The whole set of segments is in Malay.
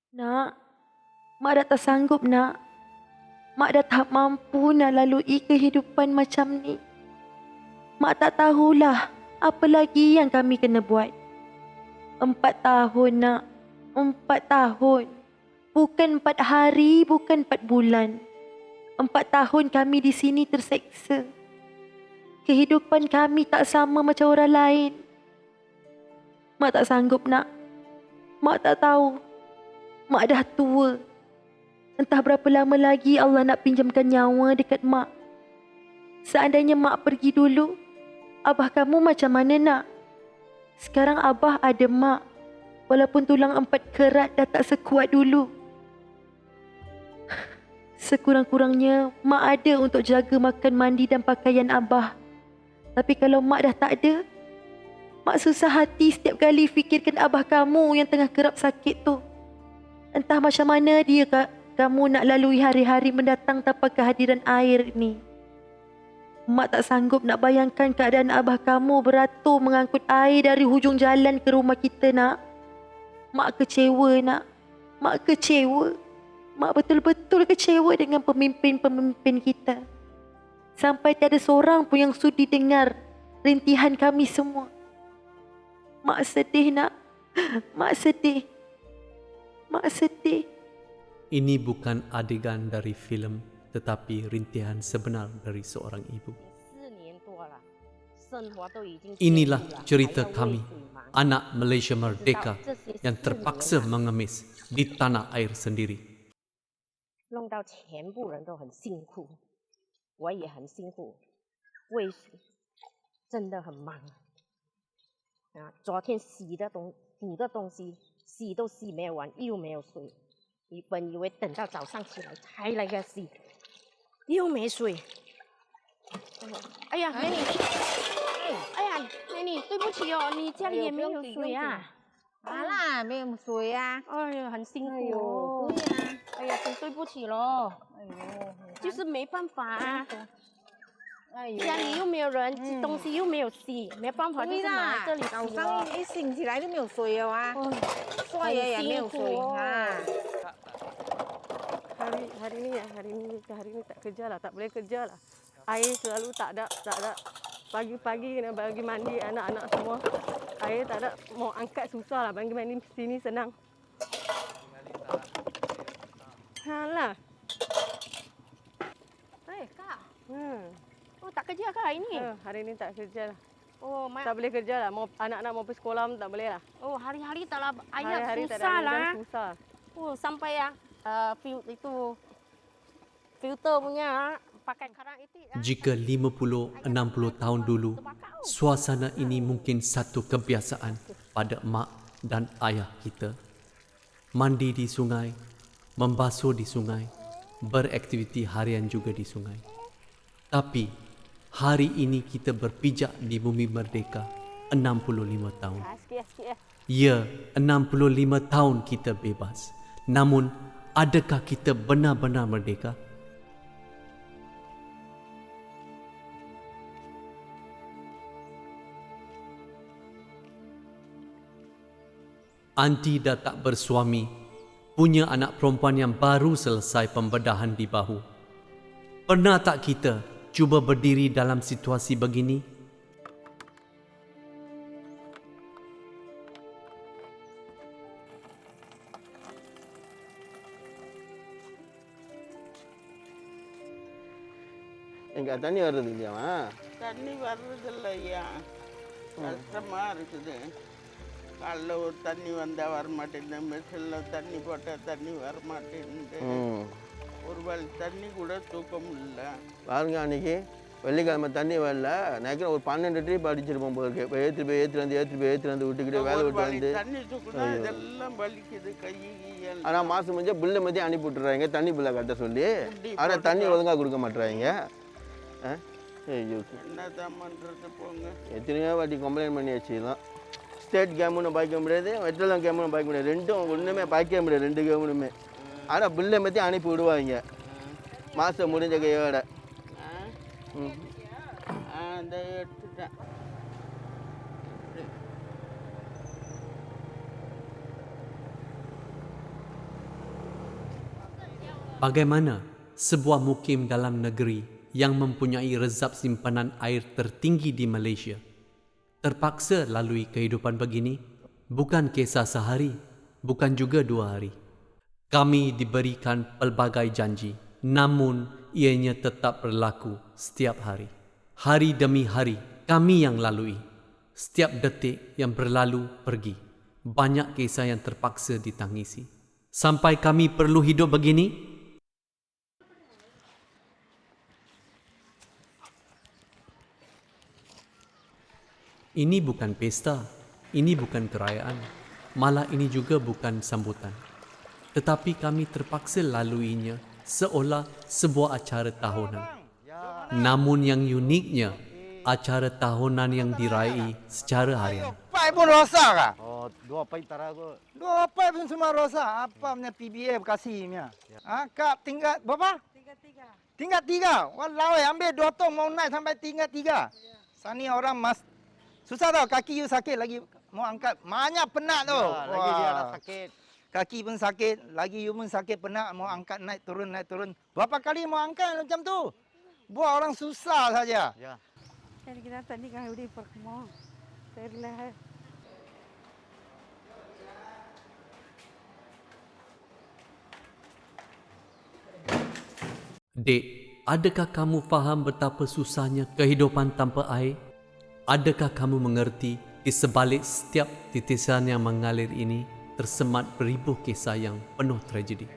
Nak, mak dah tak sanggup nak. Mak dah tak mampu nak lalui kehidupan macam ni. Mak tak tahulah apa lagi yang kami kena buat. 4 tahun nak. 4 tahun. Bukan 4 hari, bukan 4 bulan. 4 tahun kami di sini terseksa. Kehidupan kami tak sama macam orang lain. Mak tak sanggup nak. Mak tak tahu. Mak dah tua. Entah berapa lama lagi Allah nak pinjamkan nyawa dekat mak. Seandainya mak pergi dulu, abah kamu macam mana nak? Sekarang abah ada mak. Walaupun tulang 4 kerat dah tak sekuat dulu. Sekurang-kurangnya mak ada untuk jaga makan mandi dan pakaian abah. Tapi kalau mak dah tak ada, mak susah hati setiap kali fikirkan abah kamu yang tengah kerap sakit tu. Entah macam mana dia kamu nak lalui hari-hari mendatang tanpa kehadiran air ni. Mak tak sanggup nak bayangkan keadaan abah kamu beratur mengangkut air dari hujung jalan ke rumah kita nak. Mak kecewa nak. Mak kecewa. Mak betul-betul kecewa dengan pemimpin-pemimpin kita. Sampai tiada seorang pun yang sudi dengar rintihan kami semua. Mak sedih nak. Mak sedih. Mak sedih. Ini bukan adegan dari filem, tetapi rintihan sebenar dari seorang ibu. Inilah cerita kami, anak Malaysia merdeka yang terpaksa mengemis di tanah air sendiri. 弄到全部人都很辛苦，我也很辛苦，喂水真的很忙啊！昨天煮的东西洗都洗没有完，又没有水，本以为等到早上起来才来个洗，又没水。哎呀，美女，哎呀，美女，对不起哦，你家里也没有水啊？啊啦，没有水啊！哎呀，很辛苦哎呦哦。对呀、哎呀，真对不起咯，哎呦，就是没办法啊。哎呦，家里又没有人，东西又没有洗，没办法，就是对拿来这里早洗咯。上一醒起来就没有水了啊，哦，刷牙也没有水啊。 Hari ni tak kerja lah, tak boleh kerja lah. Air selalu tak ada. Pagi-pagi kena bagi mandi anak-anak semua. Air tak ada, mau angkat susah lah, bagi mandi sini senang. Halah. Kak, Hmm. oh tak kerja kak ini? Hari ni tak kerja lah. Oh, Tak boleh kerja lah. Mau anak-anak mau pergi sekolah pun tak boleh lah. oh hari-hari tak ada air Hari-hari tak susah ada lah. hujan, susah. Oh sampai ya filter punya pakai karang itu. Jika 50-60 tahun dulu, suasana ini mungkin satu kebiasaan pada mak dan ayah kita. Mandi di sungai, membasuh di sungai, beraktiviti harian juga di sungai. Tapi hari ini kita berpijak di bumi merdeka 65 tahun. Sikit-sikit. Ya, 65 tahun kita bebas. Namun, adakah kita benar-benar merdeka? Anti dah tak bersuami, punya anak perempuan yang baru selesai pembedahan di bahu. Pernah tak kita cuba berdiri dalam situasi begini? எங்க தண்ணி வர்றது இல்லையாமா? தண்ணி வர்றதில்லையா, கஷ்டமா இருக்குது. காலைல ஒரு தண்ணி வந்தால் வரமாட்டேங்குது, மெஷினில் தண்ணி போட்டால் தண்ணி வரமாட்டேங்குது. ஒரு வேளை தண்ணி கூட தூக்க முடியல. பாருங்க, அன்னைக்கு வெள்ளிக்கிழமை தண்ணி வரல, நினைக்கிறேன் ஒரு 12 ட்ரிப் அடிச்சிருப்போம் போல இருக்கு. இப்போ ஏற்றி வந்து விட்டுக்கிட்டு வேலை விட்டு வந்து தண்ணி தூக்கணும், இதெல்லாம் வலிக்குது கை கையெல்லாம். ஆனால் மாதம் முடிஞ்சா பில்லை மதியம் அனுப்பி விட்டுறாங்க, தண்ணி பில்லை கட்ட சொல்லி. ஆனால் தண்ணி ஒழுங்காக கொடுக்க மாட்டுறாங்க. ஐயோ, என்னதான் பண்ணுறது போங்க. எத்தனையோ வாட்டி கம்ப்ளைண்ட் பண்ணியாச்சு. தான் ஸ்டேட் கேமுன்னு பாய்க்க முடியாது, வெட்டலாம் கேமுன்னு பாய்க்க முடியாது, ரெண்டும் ஒன்றுமே பாய்க்க முடியாது, 2 கேமுனுமே. ஆனால் பில்லை மதியம் அனுப்பி விடுவாங்க மாதம் முடிஞ்ச கையோட. அந்த எடுத்துட்டேன். Bagaimana sebuah mukim dalam negeri yang mempunyai rezap simpanan air tertinggi di Malaysia terpaksa lalui kehidupan begini? Bukan kisah sehari, bukan juga 2 hari. Kami diberikan pelbagai janji, namun ianya tetap berlaku setiap hari. Hari demi hari, kami yang lalui. Setiap detik yang berlalu pergi. Banyak kisah yang terpaksa ditangisi. Sampai kami perlu hidup begini? Ini bukan pesta, ini bukan kerajaan, malah ini juga bukan sambutan. Tetapi kami terpaksa laluinya seolah sebuah acara tahunan. Namun yang uniknya, acara tahunan yang diraih secara harian. Pai pun rosak ah. Oh, 2 pai tarago. 2 pai pun semua rosak. Apa punya PBF kasihnya? Kak tinggal berapa? Tinggal 3. Walau ambil 2 tong mau naik sampai tinggal 3. Sani orang mas susah tau, kaki you sakit lagi mau angkat. Banyak penat tu. Ya, lagi dia ada sakit. Kaki pun sakit, lagi you pun sakit penat mau angkat naik turun. Berapa kali mau angkat macam tu? Buat orang susah saja. Ya. Jadi kita tadi kan udah perkembangan. Terlihat. Dek, adakah kamu faham betapa susahnya kehidupan tanpa air? Adakah kamu mengerti di sebalik setiap titisan yang mengalir ini tersemat beribuh kisah yang penuh tragedi?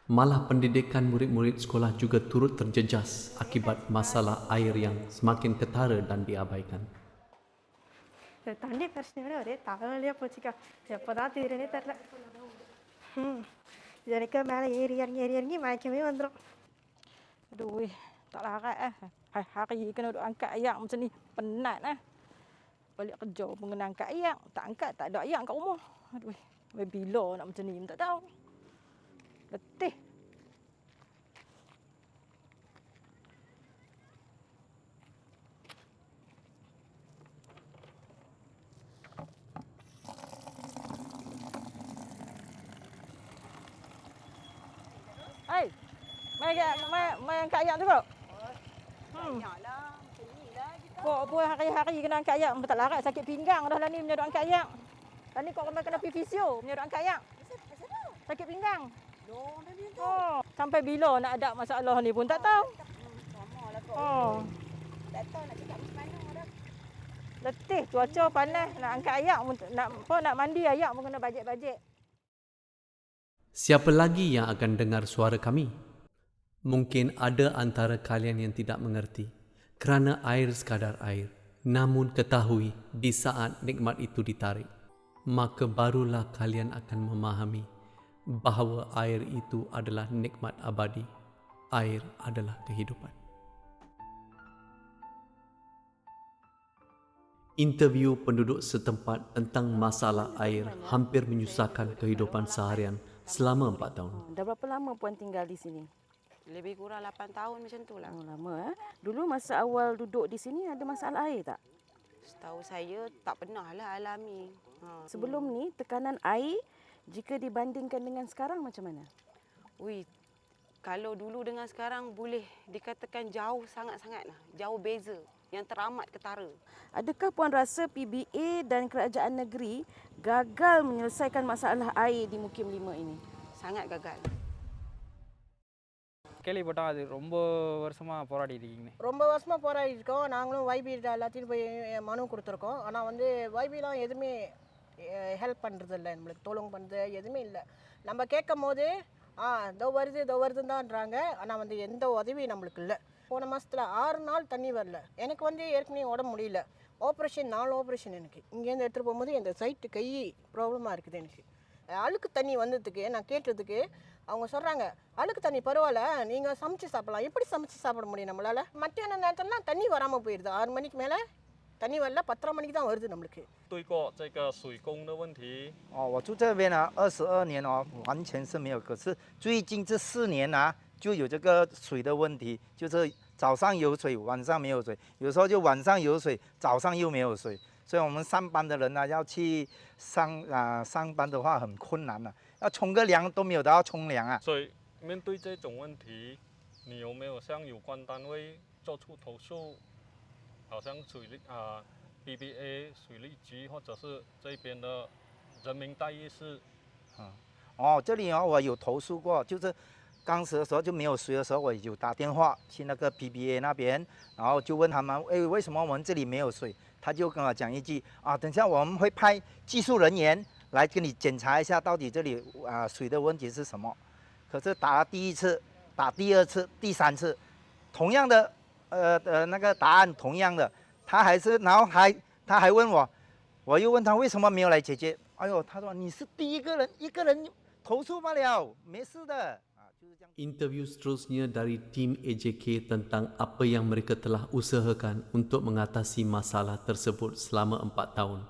Malah pendidikan murid-murid sekolah juga turut terjejas akibat masalah air yang semakin ketara dan diabaikan. தண்ணி பிரச்சனை ஒரே தலைவலியாக போச்சுக்கா எப்போதான் தீருன்னே தெரில எனக்கு மேலே ஏறி இறங்கி மயக்கமே வந்துடும் aduh tak larat hari kena duk angkat ayak macam ni penat balik kerja pun kena angkat ayak tak angkat tak ada ayak kat rumah aduh bila nak macam ni tak tahu letih. Hai, mai angkat ayak tu kau? Kau hari-hari kena angkat ayak, tak larat sakit pinggang dah lah ni menyedok angkat ayak. Tadi kau kena pergi fisio menyedok angkat ayak. Sakit pinggang. Oh, sampai bila nak ada masalah ni pun tak tahu. Oh. Tak tahu nak cakap macam mana dah. Letih, cuaca panas, nak angkat ayak, nak mandi ayak pun kena bajet-bajet. Siapa lagi yang akan dengar suara kami? Mungkin ada antara kalian yang tidak mengerti kerana air sekadar air. Namun ketahui di saat nikmat itu ditarik, maka barulah kalian akan memahami bahawa air itu adalah nikmat abadi. Air adalah kehidupan. Interview penduduk setempat tentang masalah air hampir menyusahkan kehidupan seharian selama 4 tahun. Dah berapa lama Puan tinggal di sini? Lebih kurang 8 tahun macam tu lah. Oh, lama Dulu masa awal duduk di sini ada masalah air tak? Setahu saya tak pernah lah alami. Sebelum ni tekanan air jika dibandingkan dengan sekarang macam mana? Ui, kalau dulu dengan sekarang boleh dikatakan jauh sangat-sangat lah. Jauh beza yang teramat ketara. Adakah Puan rasa PBA dan kerajaan negeri gagal menyelesaikan masalah air di Mukim 5 ini? Sangat gagal. கேள்விப்பட்டோம் அது ரொம்ப வருஷமாக போராடிட்டு இருக்கீங்க. ரொம்ப வருஷமாக போராடிட்டு இருக்கோம். நாங்களும் வைபியில் எல்லாத்தையும் போய் மனு கொடுத்துருக்கோம். ஆனால் வந்து வைபிலாம் எதுவுமே ஹெல்ப் பண்ணுறது இல்லை, நம்மளுக்கு தோலுங்க பண்ணுறது எதுவுமே இல்லை. நம்ம கேட்கும் போது இதோ வருதுதான்றாங்க. ஆனால் வந்து எந்த உதவியும் நம்மளுக்கு இல்லை. போன மாதத்தில் 6 நாள் தண்ணி வரல. எனக்கு வந்து ஏற்கனவே உடம்பு முடியல. ஆப்ரேஷன் 4 ஆப்ரேஷன் எனக்கு. இங்கேருந்து எடுத்துகிட்டு போகும்போது இந்த சைட்டு கை ப்ராப்ளமாக இருக்குது எனக்கு. அழுக்கு தண்ணி வந்ததுக்கு நான் கேட்டதுக்கு அவங்க சொல்கிறாங்க, அழுக்கு தண்ணி பரவாயில்ல, நீங்கள் சமைச்சு சாப்பிடலாம். எப்படி சமைச்சு சாப்பிட முடியும் நம்மளால்? மத்தியான நேரத்துலலாம் தண்ணி வராமல் போயிடுது. 6 மணிக்கு மேலே தண்ணி வரல, 10:30 மணிக்கு தான் வருது நம்மளுக்கு. 对过这个水工的问题。我住这边22年完全是没有。可是最近这4年就有这个水的问题，就是早上有水，晚上没有水，有时候就晚上有水，早上又没有水。所以我们上班的人呢，要去上班的话很困难了，要冲个凉都没有得到冲凉啊。所以面对这种问题，你有没有向有关单位做出投诉？好像BBA 水利局或者是这边的人民大议室。这里我有投诉过，就是当时的时候就没有水的时候，我有打电话去那个 PBA 那边，然后就问他们，为什么我们这里没有水？他就跟我讲一句等下我们会派技术人员来给你检查一下，到底这里水的问题是什么。可是打了第一次，打第二次、第三次，同样的那个答案同样的，他还问我，我又问他为什么没有来解决。哎呦，他说你是第一个人，一个人投诉罢了，没事的。Interview seterusnya dari tim AJK tentang apa yang mereka telah usahakan untuk mengatasi masalah tersebut selama 4 tahun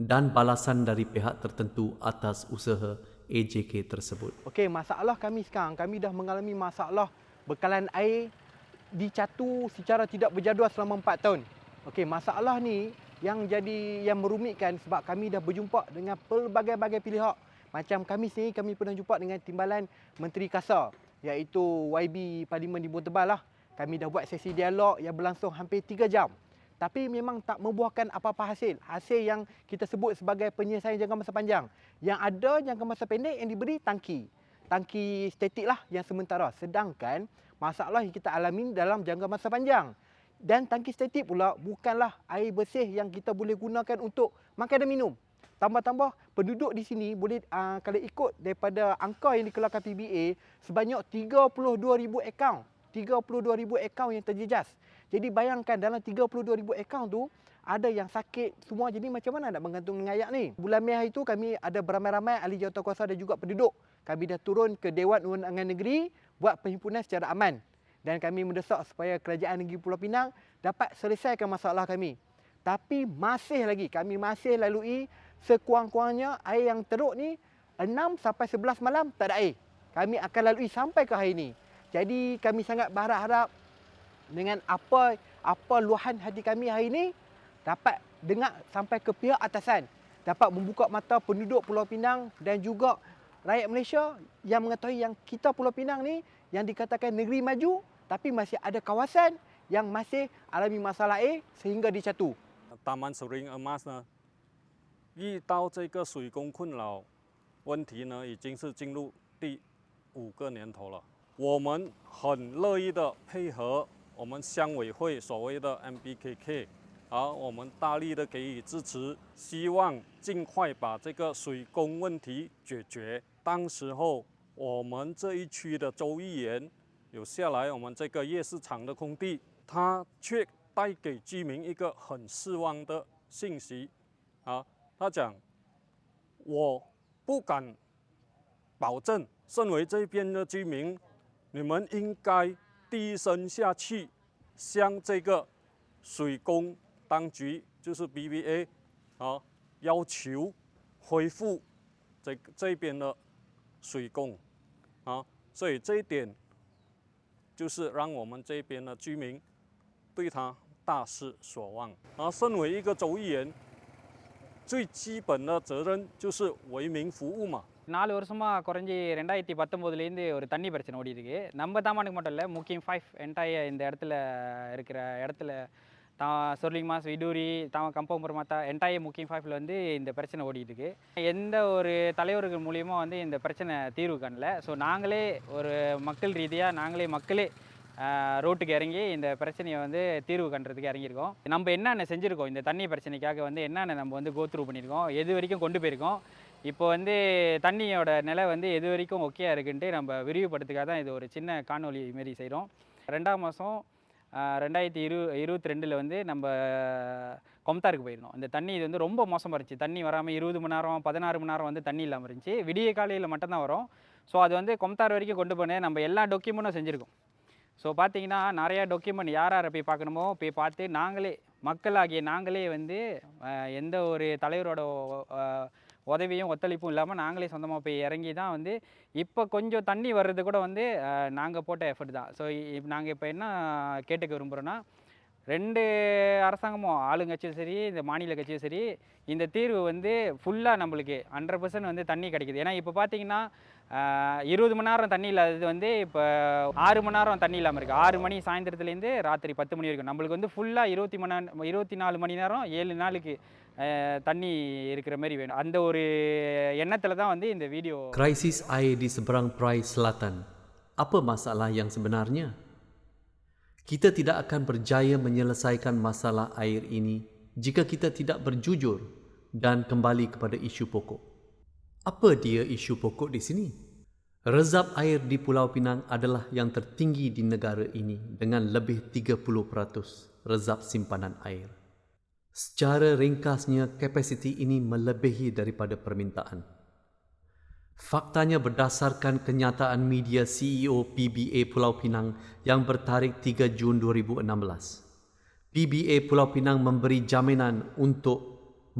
dan balasan dari pihak tertentu atas usaha AJK tersebut. Okey, masalah kami sekarang, kami dah mengalami masalah bekalan air di Catu secara tidak berjadual selama 4 tahun. Okey, masalah ni yang merumitkan sebab kami dah berjumpa dengan pelbagai-bagai pihak. Macam kami sendiri, kami pernah jumpa dengan Timbalan Menteri Kasar, iaitu YB Parlimen di Buah Tebal lah. Kami dah buat sesi dialog yang berlangsung hampir 3 jam. Tapi memang tak membuahkan apa-apa hasil. Hasil yang kita sebut sebagai penyelesaian jangka masa panjang. Yang ada jangka masa pendek yang diberi tangki. Tangki statik lah yang sementara. Sedangkan masalah yang kita alami dalam jangka masa panjang. Dan tangki statik pula bukanlah air bersih yang kita boleh gunakan untuk makan dan minum. Tambah-tambah penduduk di sini boleh kalau ikut daripada angka yang dikeluarkan PBA sebanyak 32,000 akaun. 32,000 akaun yang terjejas. Jadi bayangkan dalam 32,000 akaun tu ada yang sakit semua. Jadi macam mana nak menggantung dengan ayak ni? Bulan Mei hari tu kami ada beramai-ramai ahli jawatankuasa dan juga penduduk. Kami dah turun ke Dewan Undangan Negeri buat perhimpunan secara aman. Dan kami mendesak supaya Kerajaan Negeri Pulau Pinang dapat selesaikan masalah kami. Tapi kami masih lalui sekurang-kurangnya air yang teruk ni 6 sampai 11 malam tak ada air. Kami akan lalui sampai ke hari ini. Jadi kami sangat berharap dengan apa luahan hati kami hari ini dapat dengar sampai ke pihak atasan, dapat membuka mata penduduk Pulau Pinang dan juga rakyat Malaysia yang mengetahui yang kita Pulau Pinang ni yang dikatakan negeri maju tapi masih ada kawasan yang masih alami masalah air sehingga di Catu. Taman Sering Emas 呢，遇到这个水工困扰问题呢，已经是进入第5个年头了。我们很乐意的配合我们乡委会所谓的 MBKK， 我们大力的给予支持，希望尽快把这个水工问题解决。当时候我们这一区的州议员有下来我们这个夜市场的空地，他却带给居民一个很失望的信息。他讲我不敢保证，身为这边的居民，你们应该低声下气向这个水工当局，就是 BBA 要求恢复这边的水工所以这一点就是让我们这边的居民对他大失所望。身为一个州议员，最基本的责任就是为民服务嘛。 4 வருஷமாக குறைஞ்சி 2019லேருந்து ஒரு தண்ணி பிரச்சனை ஓடி இருக்கு. நம்ம தாமானுக்கு மட்டும் இல்லை, முக்கியம் 5 என்டையர் இந்த இருக்கிற இடத்துல சொர்லிங் மாஸ், விடூரி, கம்பம் பெருமாத்தா என்டையர் முக்கியம் 5ல வந்து இந்த பிரச்சனை ஓடிட்டு இருக்கு. எந்த ஒரு தலைவர்கள் மூலியமாக வந்து இந்த பிரச்சனை தீர்வு காணல. ஸோ நாங்களே ஒரு மக்கள் ரீதியாக மக்களே ரோட்டுக்கு இறங்கி இந்த பிரச்சனையை வந்து தீர்வு காண்றதுக்கு இறங்கியிருக்கோம். நம்ம என்னென்ன செஞ்சுருக்கோம், இந்த தண்ணி பிரச்சனைக்காக வந்து என்னென்ன நம்ம வந்து கோத்ரூ பண்ணியிருக்கோம், எது வரைக்கும் கொண்டு போயிருக்கோம், இப்போ வந்து தண்ணியோட நிலை வந்து எது வரைக்கும் ஓகேயா இருக்குன்ட்டு நம்ம விரிவுபடுத்துக்காக தான் இது ஒரு சின்ன காணொலி மாரி செய்கிறோம். 2ஆம் மாதம் 2022 வந்து நம்ம கொம்தாருக்கு போயிருந்தோம். இந்த தண்ணி இது வந்து ரொம்ப மோசமாக இருந்துச்சு. தண்ணி வராமல் 20 மணி நேரம் 16 மணி நேரம் வந்து தண்ணி இல்லாமல் இருந்துச்சு. விடிய காலையில் மட்டும்தான் வரும். ஸோ அது வந்து கொம்தார் வரைக்கும் கொண்டு போனேன். நம்ம எல்லா டாக்குமெண்ட்டும் செஞ்சுருக்கோம். ஸோ பார்த்தீங்கன்னா நிறையா டாக்குமெண்ட் யார் போய் பார்க்கணுமோ போய் பார்த்து மக்களாகிய நாங்களே வந்து எந்த ஒரு தலைவரோட உதவியும் ஒத்துழைப்பும் இல்லாமல் நாங்களே சொந்தமாக போய் இறங்கி தான் வந்து இப்போ கொஞ்சம் தண்ணி வர்றது கூட வந்து நாங்கள் போட்ட எஃபர்ட் தான். ஸோ நாங்கள் இப்போ என்ன கேட்டுக்க விரும்புகிறோன்னா, 2 அரசாங்கமும் ஆளுங்கட்சியும் சரி, இந்த மாநில கட்சியும் சரி, இந்த தீர்வு வந்து ஃபுல்லா நம்மளுக்கு 100% வந்து தண்ணி கிடைக்குது. ஏன்னா இப்ப பார்த்தீங்கன்னா, 20 மணி நேரம் தண்ணி இல்லாதது வந்து இப்ப 6 மணி நேரம் தண்ணி இல்லாம இருக்கு. 6 மணி சாயந்திரத்துலேருந்து ராத்திரி 10 மணி வரைக்கும். நம்மளுக்கு வந்து ஃபுல்லா 24 மணி நேரம் 7 நாளுக்கு தண்ணி இருக்கிற மாரி வேணும். அந்த ஒரு எண்ணத்துல தான் வந்து இந்த video. Krisis air di seberang Perai Selatan. Apa masalah yang sebenarnya? Kita tidak akan berjaya menyelesaikan masalah air ini jika kita tidak berjujur dan kembali kepada isu pokok. Apa dia isu pokok di sini? Rezap air di Pulau Pinang adalah yang tertinggi di negara ini dengan lebih 30% rezap simpanan air. Secara ringkasnya, kapasiti ini melebihi daripada permintaan. Faktanya berdasarkan kenyataan media CEO PBA Pulau Pinang yang bertarikh 3 Jun 2016. PBA Pulau Pinang memberi jaminan untuk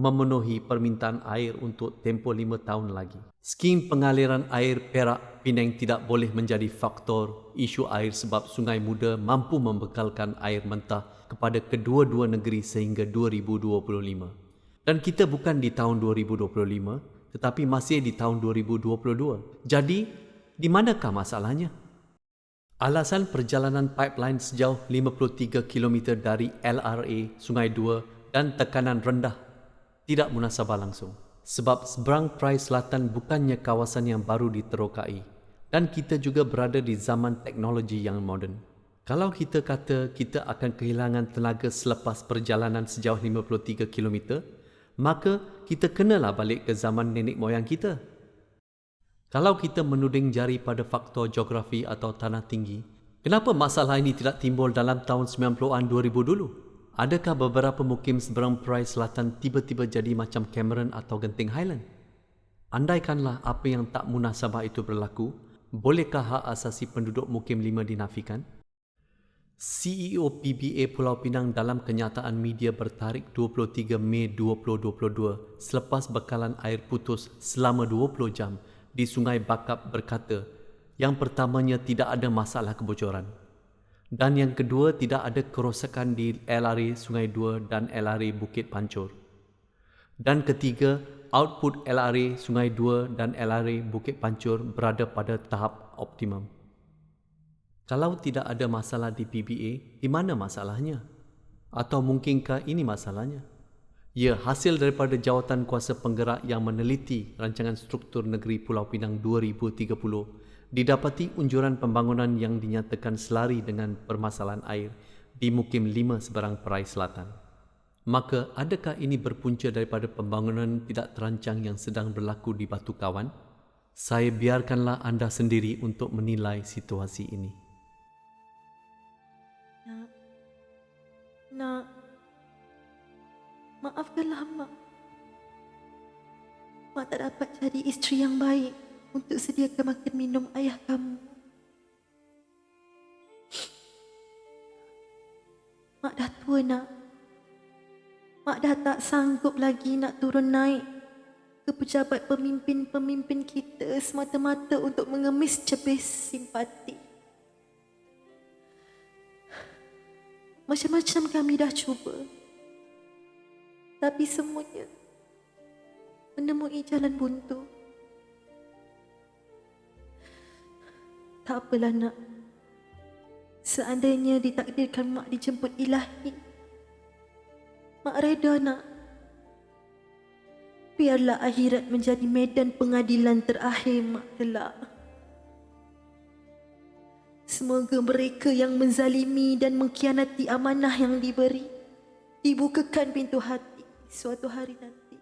memenuhi permintaan air untuk tempoh 5 tahun lagi. Skim pengaliran air Perak Pinang tidak boleh menjadi faktor isu air sebab Sungai Muda mampu membekalkan air mentah kepada kedua-dua negeri sehingga 2025. Dan kita bukan di tahun 2025, tetapi masih di tahun 2022. Jadi, di manakah masalahnya? Alasan perjalanan pipeline sejauh 53 km dari LRA Sungai Dua dan tekanan rendah tidak munasabah langsung. Sebab seberang Perai Selatan bukannya kawasan yang baru diterokai dan kita juga berada di zaman teknologi yang moden. Kalau kita kata kita akan kehilangan tenaga selepas perjalanan sejauh 53 km, maka kita kenalah balik ke zaman nenek moyang kita. Kalau kita menuding jari pada faktor geografi atau tanah tinggi, kenapa masalah ini tidak timbul dalam tahun 90-an 2000 dulu? Adakah beberapa mukim seberang Perai Selatan tiba-tiba jadi macam Cameron atau Genting Highland? Andaikanlah apa yang tak munasabah itu berlaku, bolehkah hak asasi penduduk mukim 5 dinafikan? CEO PBA Pulau Pinang dalam kenyataan media bertarikh 23 Mei 2022 selepas bekalan air putus selama 20 jam di Sungai Bakap berkata, yang pertamanya tidak ada masalah kebocoran dan yang kedua tidak ada kerosakan di LRA Sungai Dua dan LRA Bukit Pancur dan ketiga output LRA Sungai Dua dan LRA Bukit Pancur berada pada tahap optimum. Kalau tidak ada masalah di PBA, di mana masalahnya? Atau mungkinkah ini masalahnya? Ya, hasil daripada jawatan kuasa penggerak yang meneliti rancangan struktur negeri Pulau Pinang 2030, didapati unjuran pembangunan yang dinyatakan selari dengan permasalahan air di mukim 5 seberang Perai Selatan. Maka, adakah ini berpunca daripada pembangunan tidak terancang yang sedang berlaku di Batu Kawan? Saya biarkanlah anda sendiri untuk menilai situasi ini. Nak, maafkanlah Mak. Mak tak dapat jadi isteri yang baik untuk sediakan makan minum ayah kamu. Mak dah tua, Nak. Mak dah tak sanggup lagi nak turun naik ke pejabat pemimpin-pemimpin kita semata-mata untuk mengemis cepis simpati. Macam-macam kami dah cuba, tapi semuanya menemui jalan buntu. Tak apalah, Nak. Seandainya ditakdirkan Mak dijemput ilahi, Mak reda, Nak. Biarlah akhirat menjadi medan pengadilan terakhir Mak kelak. Semoga mereka yang menzalimi dan mengkhianati amanah yang diberi dibukakan pintu hati suatu hari nanti.